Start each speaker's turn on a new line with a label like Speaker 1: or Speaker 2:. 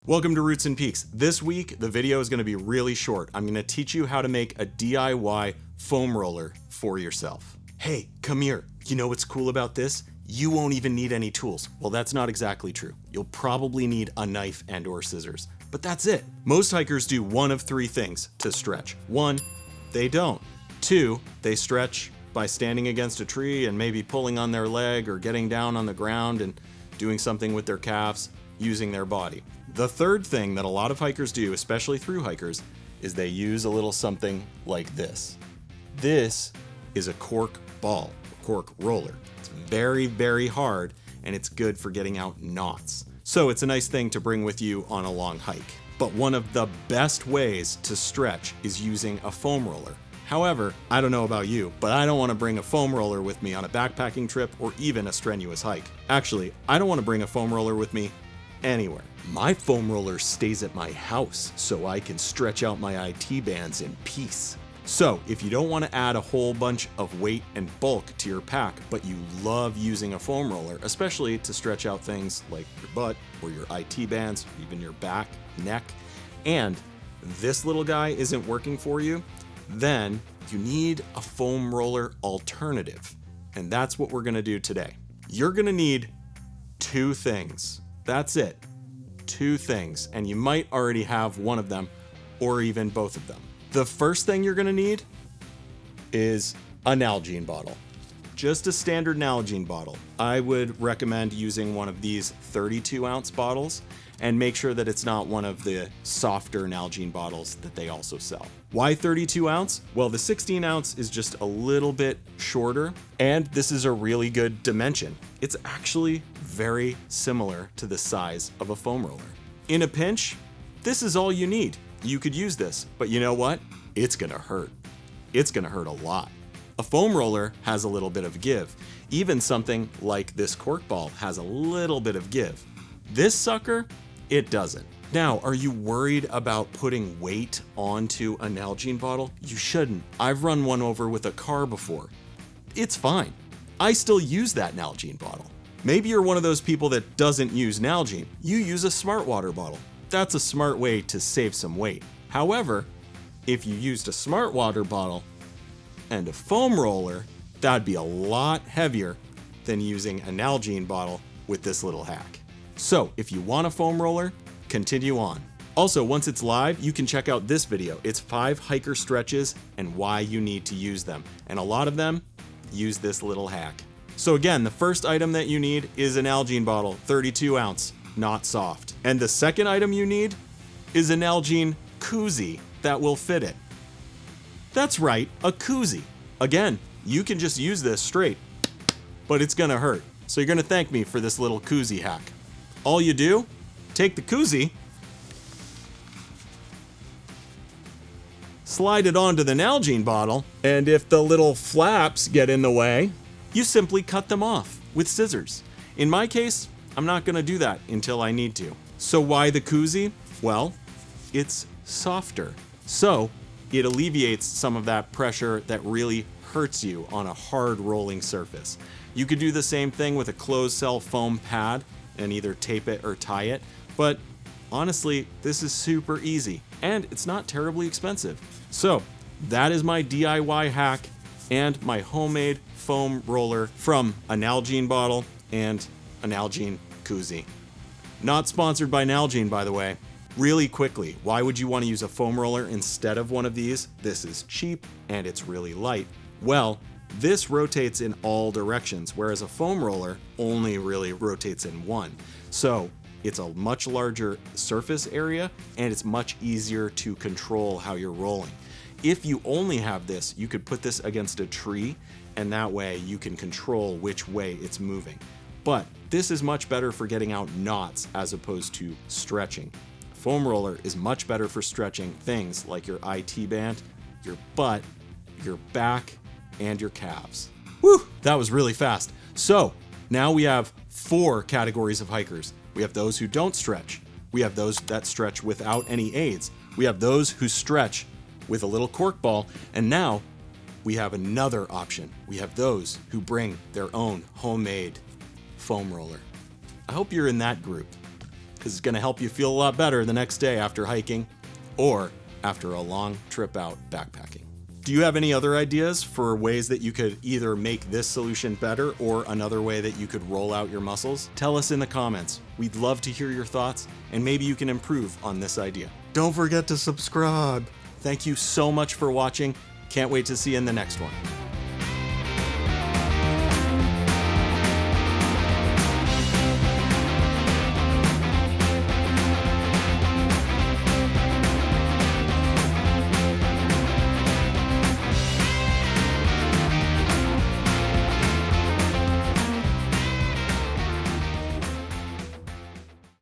Speaker 1: Welcome to Roots and Peaks. This week, the video is going to be really short. I'm going to teach you how to make a DIY foam roller for yourself. Hey, come here. You know what's cool about this? You won't even need any tools. Well, that's not exactly true. You'll probably need a knife and or scissors, but that's it. Most hikers do one of three things to stretch. One, they don't. Two, they stretch by standing against a tree and maybe pulling on their leg or getting down on the ground and doing something with their calves, using their body. The third thing that a lot of hikers do, especially through hikers, is they use a little something like this. This is a cork ball, a cork roller. It's very, very hard, and it's good for getting out knots. So it's a nice thing to bring with you on a long hike. But one of the best ways to stretch is using a foam roller. However, I don't know about you, but I don't want to bring a foam roller with me on a backpacking trip or even a strenuous hike. Actually, I don't want to bring a foam roller with me anywhere. My foam roller stays at my house so I can stretch out my IT bands in peace. So if you don't want to add a whole bunch of weight and bulk to your pack, but you love using a foam roller, especially to stretch out things like your butt or your IT bands, or even your back, neck, and this little guy isn't working for you, then you need a foam roller alternative. And that's what we're going to do today. You're going to need two things. That's it. Two things. And you might already have one of them or even both of them. The first thing you're going to need is a Nalgene bottle. Just a standard Nalgene bottle. I would recommend using one of these 32 ounce bottles and make sure that it's not one of the softer Nalgene bottles that they also sell. Why 32 ounce? Well, the 16 ounce is just a little bit shorter, and this is a really good dimension. It's actually very similar to the size of a foam roller. In a pinch, this is all you need. You could use this, but you know what? It's gonna hurt. It's gonna hurt a lot. A foam roller has a little bit of give. Even something like this cork ball has a little bit of give. This sucker, it doesn't. Now, are you worried about putting weight onto a Nalgene bottle? You shouldn't. I've run one over with a car before. It's fine. I still use that Nalgene bottle. Maybe you're one of those people that doesn't use Nalgene. You use a smart water bottle. That's a smart way to save some weight. However, if you used a smart water bottle and a foam roller, that'd be a lot heavier than using a Nalgene bottle with this little hack. So if you want a foam roller, continue on. Also, once it's live, you can check out this video. It's 5 hiker stretches and why you need to use them. And a lot of them use this little hack. So again, the first item that you need is an Nalgene bottle, 32 ounce, not soft. And the second item you need is an Nalgene koozie that will fit it. That's right, a koozie. Again, you can just use this straight, but it's gonna hurt. So you're gonna thank me for this little koozie hack. All you do, take the koozie, slide it onto the Nalgene bottle, and if the little flaps get in the way, you simply cut them off with scissors. In my case, I'm not gonna do that until I need to. So why the koozie? Well, it's softer. So it alleviates some of that pressure that really hurts you on a hard rolling surface. You could do the same thing with a closed cell foam pad and either tape it or tie it, but honestly, this is super easy and it's not terribly expensive. So that is my DIY hack and my homemade foam roller from a Nalgene bottle and a Nalgene koozie. Not sponsored by Nalgene, by the way. Really quickly, why would you want to use a foam roller instead of one of these? This is cheap and it's really light. Well, this rotates in all directions, whereas a foam roller only really rotates in one. So it's a much larger surface area and it's much easier to control how you're rolling. If you only have this, you could put this against a tree and that way you can control which way it's moving. But this is much better for getting out knots as opposed to stretching. Foam roller is much better for stretching things like your IT band, your butt, your back, and your calves. Woo, that was really fast. So now we have 4 categories of hikers. We have those who don't stretch. We have those that stretch without any aids. We have those who stretch with a little cork ball. And now we have another option. We have those who bring their own homemade foam roller. I hope you're in that group. because it's going to help you feel a lot better the next day after hiking or after a long trip out backpacking. Do you have any other ideas for ways that you could either make this solution better or another way that you could roll out your muscles? Tell us in the comments. We'd love to hear your thoughts, and maybe you can improve on this idea. Don't forget to subscribe. Thank you so much for watching. Can't wait to see you in the next one.